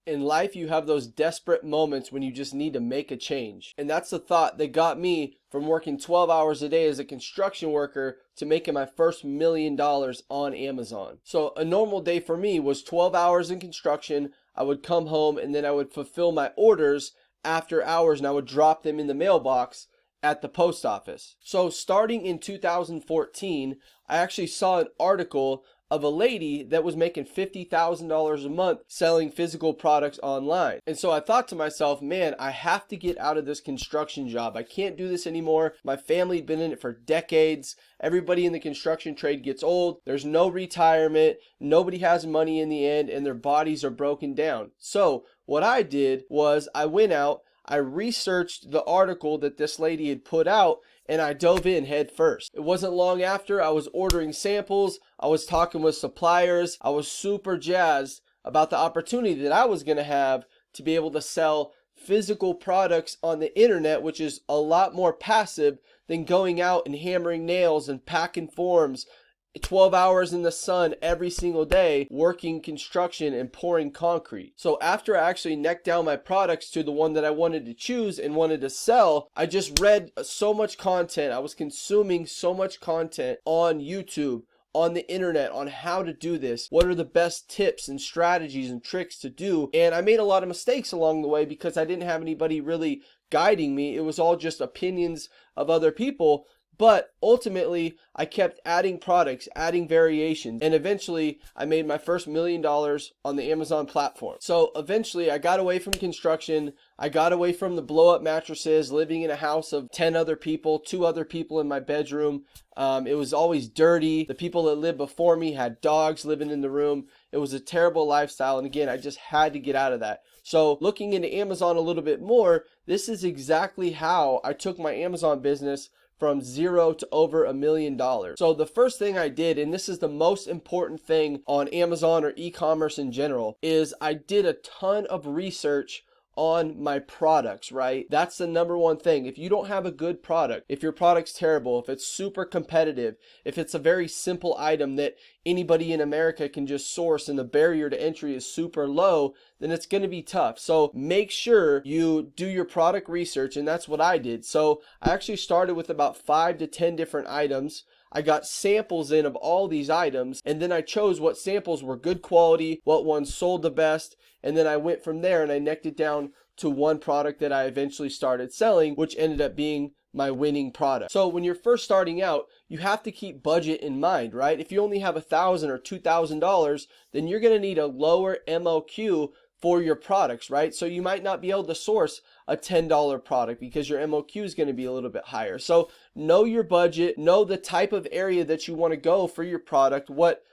In life, you have those desperate moments when you just need to make a change. And that's the thought that got me from working 12 hours a day as a construction worker to making my first $1 million on Amazon. So a normal day for me was 12 hours in construction. I would come home and then I would fulfill my orders after hours and I would drop them in the mailbox at the post office. So starting in 2014, I actually saw an article of a lady that was making $50,000 a month selling physical products online. And so I thought to myself, man, I have to get out of this construction job. I can't do this anymore. My family had been in it for decades. Everybody in the construction trade gets old. There's no retirement. Nobody has money in the end, and their bodies are broken down. So what I did was I went out, I researched the article that this lady had put out, and I dove in head first. It wasn't long after I was ordering samples, I was talking with suppliers, I was super jazzed about the opportunity that I was gonna have to be able to sell physical products on the internet, which is a lot more passive than going out and hammering nails and packing forms 12 hours in the sun every single day working construction and pouring concrete. So after I actually necked down my products to the one that I wanted to choose and wanted to sell, I just read so much content. I was consuming so much content on YouTube, on the internet, on how to do this. What are the best tips and strategies and tricks to do? And I made a lot of mistakes along the way because I didn't have anybody really guiding me. It was all just opinions of other people. But ultimately, I kept adding products, adding variations, and eventually I made my first $1 million on the Amazon platform. So eventually I got away from construction. I got away from the blow up mattresses, living in a house of 10 other people, 2 other people in my bedroom. It was always dirty. The people that lived before me had dogs living in the room. It was a terrible lifestyle. And again, I just had to get out of that. So looking into Amazon a little bit more, this is exactly how I took my Amazon business from 0 to over $1 million. So the first thing I did, and this is the most important thing on Amazon or e-commerce in general, is I did a ton of research on my products, right? That's the number one thing. If you don't have a good product, if your product's terrible, if it's super competitive, if it's a very simple item that anybody in America can just source and the barrier to entry is super low, then it's going to be tough. So make sure you do your product research, and that's what I did. So I actually started with about 5 to 10 different items. I got samples in of all these items, and then I chose what samples were good quality, what ones sold the best, and then I went from there and I necked it down to one product that I eventually started selling, which ended up being my winning product. So when you're first starting out, you have to keep budget in mind, right? If you only have $1,000 or $2,000, then you're going to need a lower MOQ for your products, right? So you might not be able to source a $10 product because your MOQ is going to be a little bit higher. So know your budget, know the type of area that you want to go for your product. What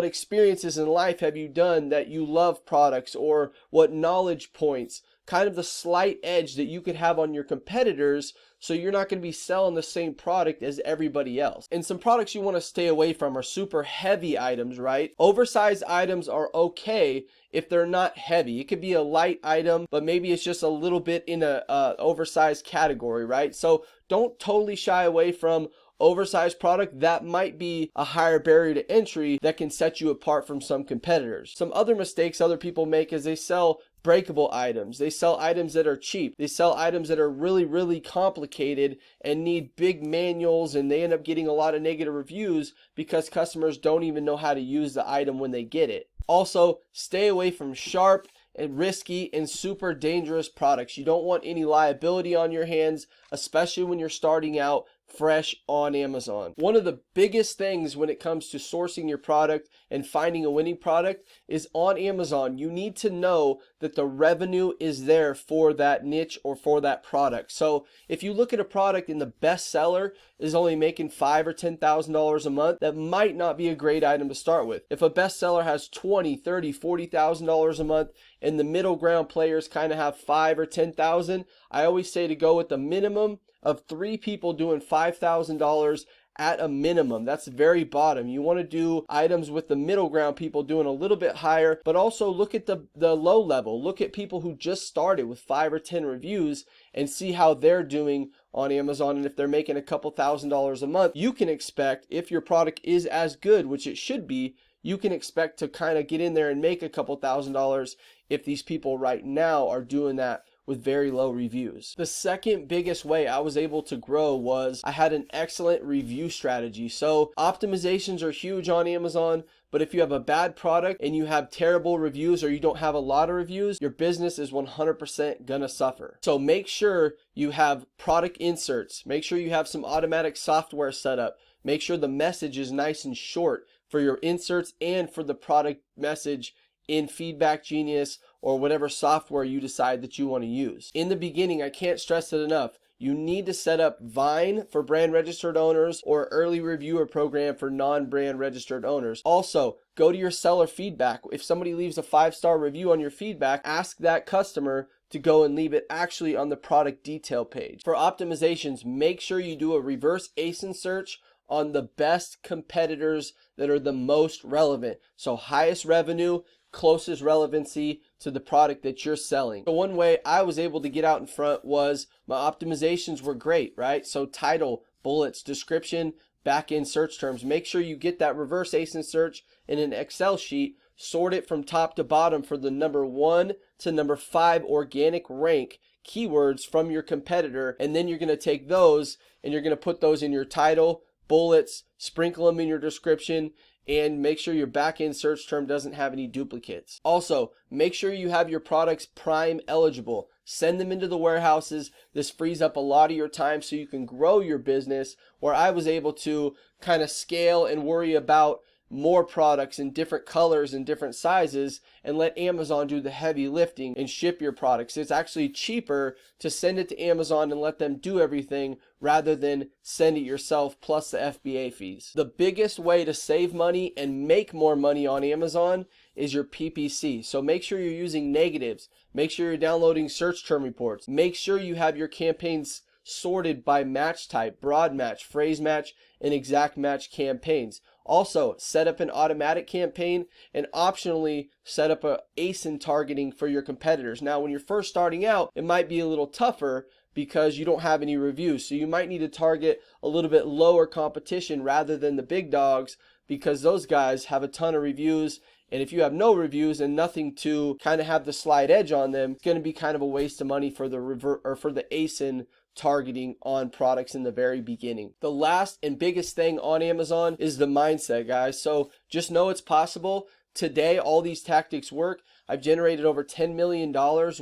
experiences in life have you done that you love products, or what knowledge points, kind of the slight edge that you could have on your competitors, so you're not going to be selling the same product as everybody else. And some products you want to stay away from are super heavy items, right? Oversized items are okay if they're not heavy. It could be a light item, but maybe it's just a little bit in a oversized category, right? So don't totally shy away from oversized product. That might be a higher barrier to entry that can set you apart from some competitors. Some other mistakes other people make is they sell breakable items. They sell items that are cheap. They sell items that are really, really complicated and need big manuals, and they end up getting a lot of negative reviews because customers don't even know how to use the item when they get it. Also, stay away from sharp and risky and super dangerous products. You don't want any liability on your hands, especially when you're starting out fresh on Amazon. One of the biggest things when it comes to sourcing your product and finding a winning product is on Amazon, you need to know that the revenue is there for that niche or for that product. So if you look at a product and the best seller is only making $5,000 or $10,000 a month, that might not be a great item to start with. If a bestseller has $20,000, $30,000, $40,000 a month and the middle ground players kind of have $5,000 or $10,000, I always say to go with the minimum of 3 people doing $5,000 at a minimum. That's very bottom. You want to do items with the middle ground people doing a little bit higher, but also look at the low level. Look at people who just started with 5 or 10 reviews and see how they're doing on Amazon. And if they're making a couple $1,000s a month, you can expect, if your product is as good, which it should be, you can expect to kind of get in there and make a couple $1,000s if these people right now are doing that with very low reviews. The second biggest way I was able to grow was I had an excellent review strategy. So optimizations are huge on Amazon, but if you have a bad product and you have terrible reviews, or you don't have a lot of reviews, your business is 100% gonna suffer. So make sure you have product inserts. Make sure you have some automatic software set up. Make sure the message is nice and short for your inserts and for the product message in Feedback Genius or whatever software you decide that you want to use. In the beginning, I can't stress it enough, you need to set up Vine for brand registered owners or early reviewer program for non-brand registered owners. Also, go to your seller feedback. If somebody leaves a 5-star review on your feedback, ask that customer to go and leave it actually on the product detail page. For optimizations, make sure you do a reverse ASIN search on the best competitors that are the most relevant. So highest revenue, closest relevancy to the product that you're selling. So one way I was able to get out in front was my optimizations were great, right? So title, bullets, description, back-end search terms. Make sure you get that reverse ASIN search in an Excel sheet, sort it from top to bottom for the number 1 to number 5 organic rank keywords from your competitor, and then you're going to take those and you're going to put those in your title, bullets, sprinkle them in your description, and make sure your back-end search term doesn't have any duplicates. Also, make sure you have your products Prime eligible. Send them into the warehouses. This frees up a lot of your time so you can grow your business, where I was able to kind of scale and worry about more products in different colors and different sizes and let Amazon do the heavy lifting and ship your products. It's actually cheaper to send it to Amazon and let them do everything rather than send it yourself plus the FBA fees. The biggest way to save money and make more money on Amazon is your PPC. So make sure you're using negatives. Make sure you're downloading search term reports. Make sure you have your campaigns sorted by match type, broad match, phrase match, and exact match campaigns. Also, set up an automatic campaign and optionally set up a ASIN targeting for your competitors. Now, when you're first starting out, it might be a little tougher because you don't have any reviews. So you might need to target a little bit lower competition rather than the big dogs, because those guys have a ton of reviews. And if you have no reviews and nothing to kind of have the slight edge on them, it's going to be kind of a waste of money for the ASIN targeting on products in the very beginning. The last and biggest thing on Amazon is the mindset, guys. So just know it's possible. Today, all these tactics work. I've generated over $10 million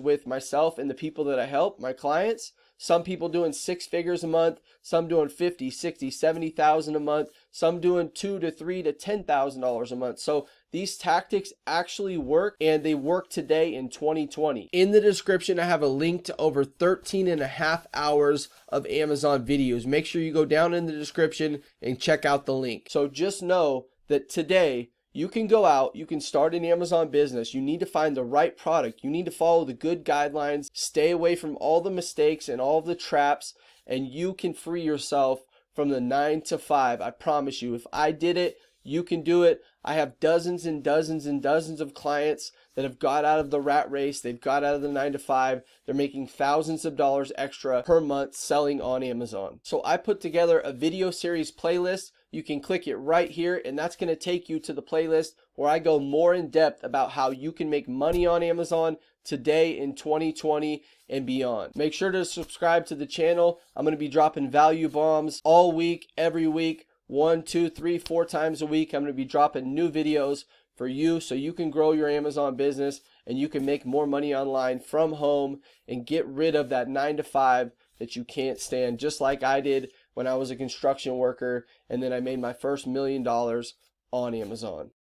with myself and the people that I help, my clients. Some people doing 6 figures a month, some doing 50, 60, 70,000 a month, some doing $2,000 to $3,000 to $10,000 a month. So these tactics actually work, and they work today in 2020. In the description, I have a link to over 13.5 hours of Amazon videos. Make sure you go down in the description and check out the link. So just know that today, you can go out, you can start an Amazon business. You need to find the right product. You need to follow the good guidelines, stay away from all the mistakes and all of the traps, and you can free yourself from the 9 to 5. I promise you, if I did it, you can do it. I have dozens and dozens and dozens of clients that have got out of the rat race. They've got out of the 9 to 5. They're making thousands of dollars extra per month selling on Amazon. So I put together a video series playlist. You can click it right here, and that's going to take you to the playlist where I go more in depth about how you can make money on Amazon today in 2020 and beyond. Make sure to subscribe to the channel. I'm going to be dropping value bombs all week, every week, 1, 2, 3, 4 times a week. I'm going to be dropping new videos for you so you can grow your Amazon business and you can make more money online from home and get rid of that 9 to 5 that you can't stand, just like I did when I was a construction worker and then I made my first $1 million on Amazon.